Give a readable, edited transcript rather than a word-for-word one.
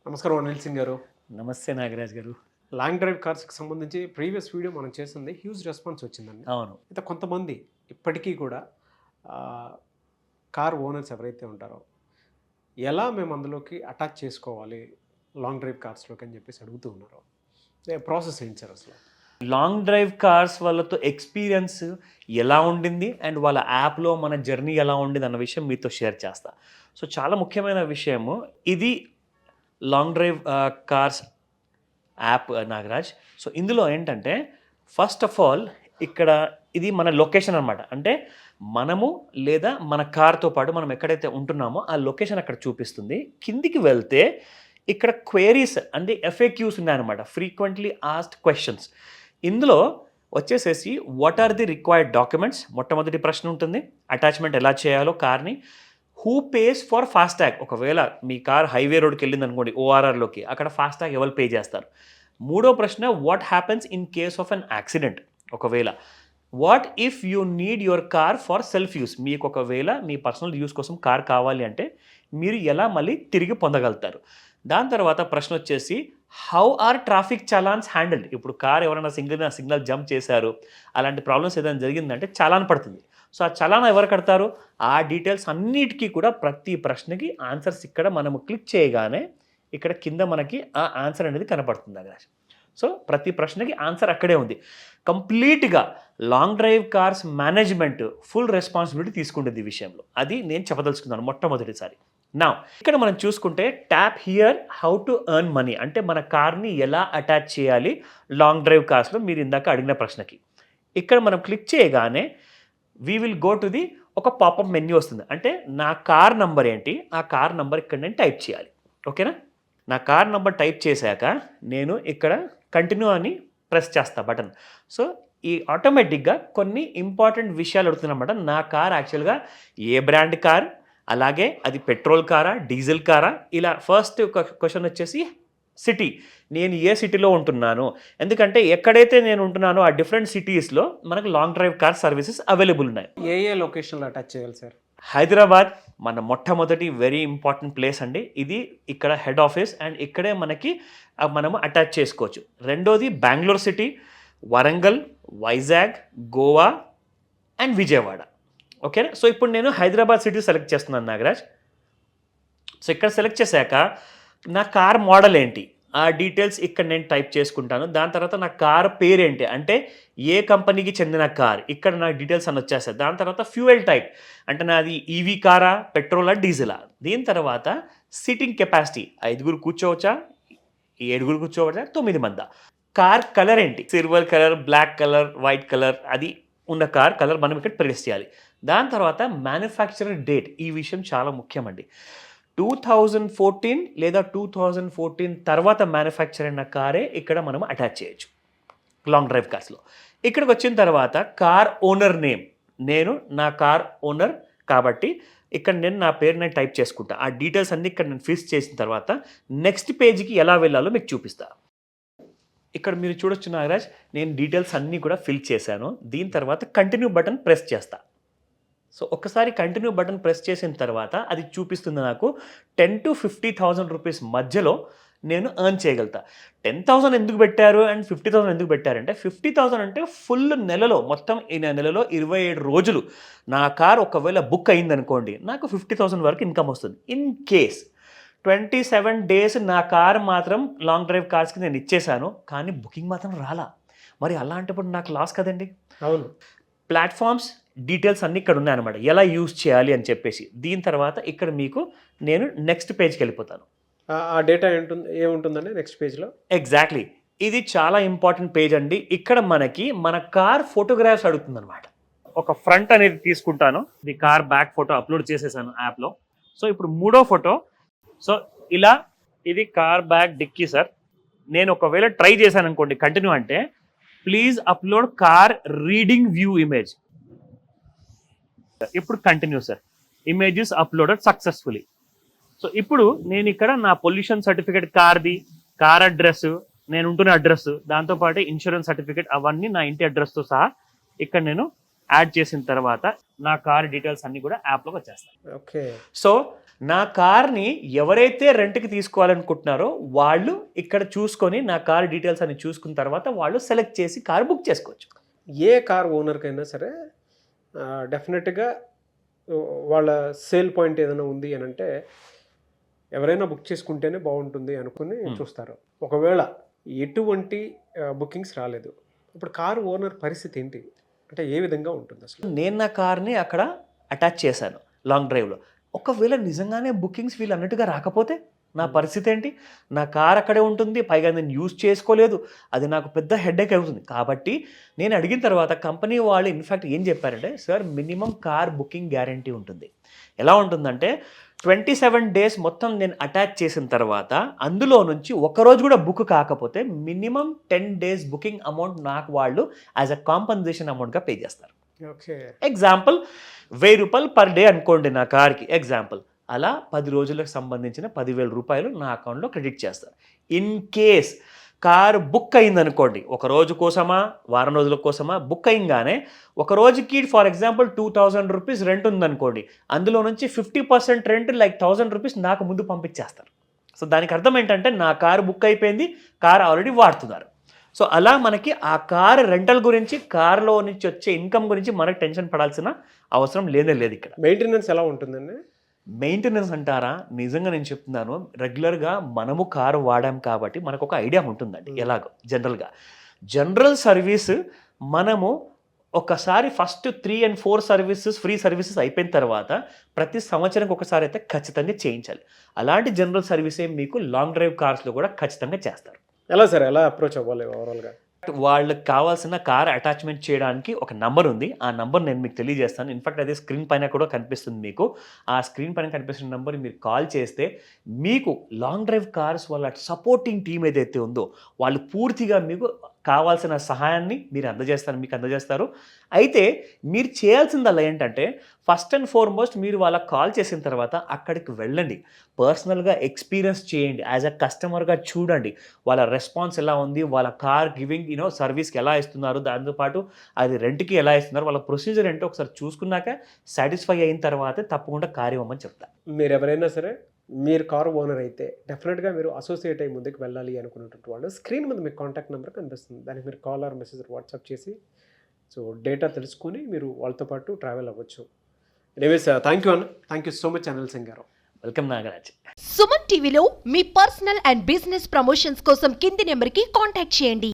నమస్కారం అనిల్ సింగ్ గారు. నమస్తే నాగరాజ్ గారు. లాంగ్ డ్రైవ్ కార్స్కి సంబంధించి ప్రీవియస్ వీడియో మనం చేసింది హ్యూజ్ రెస్పాన్స్ వచ్చిందండి. అవును. అయితే కొంతమంది ఇప్పటికీ కూడా కార్ ఓనర్స్ ఎవరైతే ఉంటారో ఎలా మేము అందులోకి అటాచ్ చేసుకోవాలి లాంగ్ డ్రైవ్ కార్స్లోకి అని చెప్పేసి అడుగుతూ ఉన్నారు. ప్రాసెస్ ఏంటి సార్ అసలు? లాంగ్ డ్రైవ్ కార్స్ వాళ్ళతో ఎక్స్పీరియన్స్ ఎలా ఉండింది అండ్ వాళ్ళ యాప్లో మన జర్నీ ఎలా ఉండింది అన్న విషయం మీతో షేర్ చేస్తా. సో చాలా ముఖ్యమైన విషయము ఇది long drive cars app Nagaraj. So ఇందులో ఏంటంటే ఫస్ట్ ఆఫ్ ఆల్ ఇక్కడ ఇది మన లొకేషన్ అనమాట. అంటే మనము లేదా మన కార్తో పాటు మనం ఎక్కడైతే ఉంటున్నామో ఆ లొకేషన్ అక్కడ చూపిస్తుంది. కిందికి వెళ్తే ఇక్కడ క్వైరీస్ అంటే FAQs ఉన్నాయన్నమాట, ఫ్రీక్వెంట్లీ ఆస్క్డ్ క్వశ్చన్స్. ఇందులో వచ్చేసేసి what are the required documents మొట్టమొదటి ప్రశ్న ఉంటుంది. అటాచ్మెంట్ ఎలా చేయాలో కార్ని. హూ పేస్ ఫర్ ఫాస్టాగ్, ఒకవేళ మీ కార్ హైవే రోడ్కి వెళ్ళింది అనుకోండి ORRలోకి, అక్కడ ఫాస్టాగ్ ఎవరు పే చేస్తారు. మూడో ప్రశ్న what happens in case of an accident. ఒకవేళ what if you need your car for self use, మీకు ఒకవేళ మీ పర్సనల్ యూస్ కోసం కార్ కావాలి అంటే మీరు ఎలా మళ్ళీ తిరిగి పొందగలుగుతారు. దాని తర్వాత ప్రశ్న వచ్చేసి how are traffic challans handled. ఇప్పుడు కార్ ఎవరైనా సిగ్నల్ జంప్ చేశారు, అలాంటి ప్రాబ్లమ్స్ ఏదైనా జరిగిందంటే చలాన్ పడుతుంది. సో ఆ చలాన్ ఎవరు కడతారు, ఆ డీటెయిల్స్ అన్నిటికీ కూడా ప్రతి ప్రశ్నకి ఆన్సర్స్ ఇక్కడ మనము క్లిక్ చేయగానే ఇక్కడ కింద మనకి ఆ ఆన్సర్ అనేది కనపడుతుంది అక్కడ. సో ప్రతి ప్రశ్నకి ఆన్సర్ అక్కడే ఉంది. కంప్లీట్గా long drive cars management full responsibility తీసుకుంటుంది ఈ విషయంలో. అది నేను చెప్పదలుచుకున్నాను మొట్టమొదటిసారి. నా ఇక్కడ మనం చూసుకుంటే tap here how to earn money, అంటే మన కార్ని ఎలా అటాచ్ చేయాలి లాంగ్ డ్రైవ్ కార్స్లో మీరు ఇందాక అడిగిన ప్రశ్నకి. ఇక్కడ మనం క్లిక్ చేయగానే we will go to the ఒక పాపప్ మెన్యూ వస్తుంది. అంటే నా కార్ నంబర్ ఏంటి, ఆ కార్ నంబర్ ఇక్కడ నేను టైప్ చేయాలి. ఓకేనా? నా కార్ నంబర్ టైప్ చేశాక నేను ఇక్కడ కంటిన్యూ అని ప్రెస్ చేస్తా బటన్. సో ఈ ఆటోమేటిక్గా కొన్ని ఇంపార్టెంట్ విషయాలు అడుగుతున్నమాట. నా కార్ యాక్చువల్గా ఏ బ్రాండ్ కార్, అలాగే అది పెట్రోల్ కారా డీజిల్ కారా. ఇలా ఫస్ట్ క్వశ్చన్ వచ్చేసి సిటీ, నేను ఏ సిటీలో ఉంటున్నాను. ఎందుకంటే ఎక్కడైతే నేను ఉంటున్నానో ఆ డిఫరెంట్ సిటీస్లో మనకు long drive car services available ఉన్నాయి. ఏ లొకేషన్లో అటాచ్ చేయాలి సార్? హైదరాబాద్ మన మొట్టమొదటి వెరీ ఇంపార్టెంట్ ప్లేస్ అండి. ఇది ఇక్కడ హెడ్ ఆఫీస్ అండ్ ఇక్కడే మనకి మనము అటాచ్ చేసుకోవచ్చు. రెండోది బెంగళూరు సిటీ, వరంగల్, వైజాగ్, గోవా అండ్ విజయవాడ. ఓకేనా? సో ఇప్పుడు నేను హైదరాబాద్ సిటీ సెలెక్ట్ చేస్తున్నాను నాగరాజ్. సో ఇక్కడ సెలెక్ట్ చేశాక నా కార్ మోడల్ ఏంటి ఆ డీటెయిల్స్ ఇక్కడ నేను టైప్ చేసుకుంటాను. దాని తర్వాత నా కార్ పేరేంటి, అంటే ఏ కంపెనీకి చెందిన కార్, ఇక్కడ నా డీటెయిల్స్ అని వచ్చేస్తాయి. దాని తర్వాత ఫ్యూయల్ టైప్, అంటే నాది ఈవీ కారా పెట్రోలా డీజిలా. దీని తర్వాత సిట్టింగ్ కెపాసిటీ, 5 కూర్చోవచ్చా, 7 కూర్చోవచ్చా, 9 మందా. కార్ కలర్ ఏంటి, silver colour, black colour, white colour, అది ఉన్న కార్ కలర్ మనం ఇక్కడ ప్రెస్ చేయాలి. దాని తర్వాత మ్యానుఫ్యాక్చరర్ డేట్, ఈ విషయం చాలా ముఖ్యమండి. 2014 లేదా 2014 తర్వాత మ్యానుఫ్యాక్చర్ అయిన కారే ఇక్కడ మనం అటాచ్ చేయొచ్చు లాంగ్ డ్రైవ్ కార్స్లో. ఇక్కడికి వచ్చిన తర్వాత కార్ ఓనర్ నేమ్, నేను నా కార్ ఓనర్ కాబట్టి ఇక్కడ నేను నా పేరు నేను టైప్ చేసుకుంటా. ఆ డీటెయిల్స్ అన్ని ఇక్కడ నేను ఫిల్ చేసిన తర్వాత నెక్స్ట్ పేజ్కి ఎలా వెళ్ళాలో మీకు చూపిస్తా. ఇక్కడ మీరు చూడొచ్చు నాగరాజ్, నేను డీటెయిల్స్ అన్నీ కూడా ఫిల్ చేశాను. దీని తర్వాత కంటిన్యూ బటన్ ప్రెస్ చేస్తా. సో ఒక్కసారి కంటిన్యూ బటన్ ప్రెస్ చేసిన తర్వాత అది చూపిస్తుంది నాకు 10,000 to 50,000 రూపీస్ మధ్యలో నేను ఎర్న్ చేయగలుగుతా. 10,000 ఎందుకు పెట్టారు అండ్ 50,000 ఎందుకు పెట్టారంటే 50,000 అంటే ఫుల్ నెలలో, మొత్తం ఈ నెలలో 27 రోజులు నా కార్ ఒకవేళ బుక్ అయిందనుకోండి, నాకు 50,000 వరకు ఇన్కమ్ వస్తుంది. ఇన్ కేస్ 27 డేస్ నా కార్ మాత్రం లాంగ్ డ్రైవ్ కార్స్కి నేను ఇచ్చేసాను, కానీ బుకింగ్ మాత్రం రాలా, మరి అలాంటప్పుడు నాకు లాస్ కదండి. అవును. ప్లాట్ఫామ్స్ డీటెయిల్స్ అన్నీ ఇక్కడ ఉన్నాయన్నమాట, ఎలా యూజ్ చేయాలి అని చెప్పేసి. దీని తర్వాత ఇక్కడ మీకు నేను నెక్స్ట్ పేజ్కి వెళ్ళిపోతాను. ఆ డేటా ఏముంటుందండి నెక్స్ట్ పేజ్లో? ఎగ్జాక్ట్లీ, ఇది చాలా ఇంపార్టెంట్ పేజ్ అండి. ఇక్కడ మనకి మన కార్ ఫోటోగ్రాఫ్స్ అడుగుతుందన్నమాట. ఒక ఫ్రంట్ అనేది తీసుకుంటాను, ఇది కార్ బ్యాక్ ఫోటో అప్లోడ్ చేసేసాను యాప్లో. సో ఇప్పుడు మూడో ఫోటో, సో ఇలా ఇది కార్ బ్యాక్ డిక్కీ సార్. నేను ఒకవేళ ట్రై చేశాను అనుకోండి కంటిన్యూ అంటే, please upload car reading view image. ఇప్పుడు continue sir, images uploaded successfully. So ఇప్పుడు నేను ఇక్కడ నా పొల్యూషన్ సర్టిఫికేట్, కార్ది, కార్ అడ్రస్, నేను ఉంటున్న అడ్రస్, దాంతోపాటు ఇన్సూరెన్స్ సర్టిఫికేట్, అవన్నీ నా ఇంటి అడ్రస్తో సహా ఇక్కడ నేను యాడ్ చేసిన తర్వాత నా కార్ డీటెయిల్స్ అన్నీ కూడా యాప్లోకి వచ్చేస్తాయి. ఓకే. సో నా కార్ని ఎవరైతే రెంట్కి తీసుకోవాలనుకుంటున్నారో వాళ్ళు ఇక్కడ చూసుకొని నా కార్ డీటెయిల్స్ అని చూసుకున్న తర్వాత వాళ్ళు సెలెక్ట్ చేసి కార్ బుక్ చేసుకోవచ్చు. ఏ కార్ ఓనర్కైనా సరే డెఫినెట్గా వాళ్ళ సేల్ పాయింట్ ఏదైనా ఉంది అని అంటే ఎవరైనా బుక్ చేసుకుంటేనే బాగుంటుంది అనుకుని చూస్తారు. ఒకవేళ ఎటువంటి బుకింగ్స్ రాలేదు, ఇప్పుడు కారు ఓనర్ పరిస్థితి ఏంటి అంటే ఏ విధంగా ఉంటుంది అసలు? నేను నా కార్ని అక్కడ అటాచ్ చేశాను లాంగ్ డ్రైవ్లో. ఒకవేళ నిజంగానే బుకింగ్స్ వీళ్ళు అన్నట్టుగా రాకపోతే నా పరిస్థితి ఏంటి? నా కార్ అక్కడే ఉంటుంది, పైగా నేను యూజ్ చేసుకోలేదు, అది నాకు పెద్ద హెడేక్ అవుతుంది. కాబట్టి నేను అడిగిన తర్వాత కంపెనీ వాళ్ళు ఇన్ఫ్యాక్ట్ ఏం చెప్పారంటే, sir minimum car booking guarantee ఉంటుంది. ఎలా ఉంటుందంటే 27 days మొత్తం నేను అటాచ్ చేసిన తర్వాత అందులో నుంచి ఒకరోజు కూడా బుక్ కాకపోతే మినిమం 10 days బుకింగ్ అమౌంట్ నాకు వాళ్ళు యాజ్ అ కాంపన్సేషన్ అమౌంట్గా పే చేస్తారు. ఓకే, ఎగ్జాంపుల్ 1000 రూపాయలు పర్ డే అనుకోండి నా కార్కి ఎగ్జాంపుల్. అలా 10 రోజులకు సంబంధించిన 10,000 రూపాయలు నా అకౌంట్లో క్రెడిట్ చేస్తారు. ఇన్ కేస్ కారు బుక్ అయిందనుకోండి, ఒక రోజు కోసమా వారం రోజుల కోసమా బుక్ అయింగానే ఒక రోజుకి ఫర్ ఎగ్జాంపుల్ 2,000 రూపీస్ రెంట్ ఉందనుకోండి, అందులో నుంచి 50% రెంట్ లైక్ 1,000 రూపీస్ నాకు ముందు పంపించేస్తారు. సో దానికి అర్థం ఏంటంటే నా కారు బుక్ అయిపోయింది, కారు ఆల్రెడీ వాడుతున్నారు. సో అలా మనకి ఆ కార్ రెంటల్ గురించి, కార్లో నుంచి వచ్చే ఇన్కమ్ గురించి మనకు టెన్షన్ పడాల్సిన అవసరం లేనే లేదు. ఇక్కడ మెయింటెనెన్స్ ఎలా ఉంటుందండి? మెయింటెనెన్స్ అంటారా, నిజంగా నేను చెప్తున్నాను, రెగ్యులర్గా మనము కారు వాడాం కాబట్టి మనకు ఒక ఐడియా ఉంటుందండి. ఎలాగో జనరల్ సర్వీస్ మనము ఒకసారి first 3 and 4 services free services అయిపోయిన తర్వాత ప్రతి సంవత్సరానికి ఒకసారి అయితే ఖచ్చితంగా చేయించాలి. అలాంటి జనరల్ సర్వీసే మీకు లాంగ్ డ్రైవ్ కార్స్లో కూడా ఖచ్చితంగా చేస్తారు. ఎలా సార్, ఎలా అప్రోచ్ అవ్వాలి ఓవరాల్గా? వాళ్ళకి కావాల్సిన కార్ అటాచ్మెంట్ చేయడానికి ఒక నంబర్ ఉంది. ఆ నంబర్ నేను మీకు తెలియజేస్తాను. ఇన్ఫాక్ట్ అదే స్క్రీన్ పైన కూడా కనిపిస్తుంది మీకు. ఆ స్క్రీన్ పైన కనిపిస్తున్న నెంబర్ మీరు కాల్ చేస్తే మీకు లాంగ్ డ్రైవ్ కార్స్ వాళ్ళ సపోర్టింగ్ టీం ఏదైతే ఉందో వాళ్ళు పూర్తిగా మీకు కావాల్సిన సహాయాన్ని మీకు అందజేస్తారు. అయితే మీరు చేయాల్సిందల్లా ఏంటంటే ఫస్ట్ అండ్ ఫార్మోస్ట్ మీరు వాళ్ళకి కాల్ చేసిన తర్వాత అక్కడికి వెళ్ళండి, పర్సనల్గా ఎక్స్పీరియన్స్ చేయండి, యాజ్ అ కస్టమర్గా చూడండి వాళ్ళ రెస్పాన్స్ ఎలా ఉంది, వాళ్ళ కార్ గివింగ్ సర్వీస్కి ఎలా ఇస్తున్నారు, దాంతోపాటు అది రెంట్కి ఎలా ఇస్తున్నారు, వాళ్ళ ప్రొసీజర్ ఏంటో ఒకసారి చూసుకున్నాక సాటిస్ఫై అయిన తర్వాతే తప్పకుండా కార్ ఇవ్వమని చెప్తాను. మీరు ఎవరైనా సరే మీరు కారు ఓనర్ అయితే డెఫినెట్గా మీరు అసోసియేట్ అయ్యి ముందుకు వెళ్ళాలి అనుకున్నటువంటి వాళ్ళు స్క్రీన్ మీద మీకు కాంటాక్ట్ నెంబర్ కనిపిస్తుంది. దానికి మీరు కాల్ ఆర్ మెసేజ్ వాట్సాప్ చేసి సో డేటా తెలుసుకొని మీరు వాళ్ళతో పాటు ట్రావెల్ అవ్వచ్చు. ఎనీవేస్ థ్యాంక్ యూ అన్న, thank you so much Anil Singh గారు. వెల్కమ్ నాగరాజ్. సుమన్ టీవీలో మీ పర్సనల్ అండ్ బిజినెస్ ప్రమోషన్స్ కోసం కింది నెంబర్కి కాంటాక్ట్ చేయండి.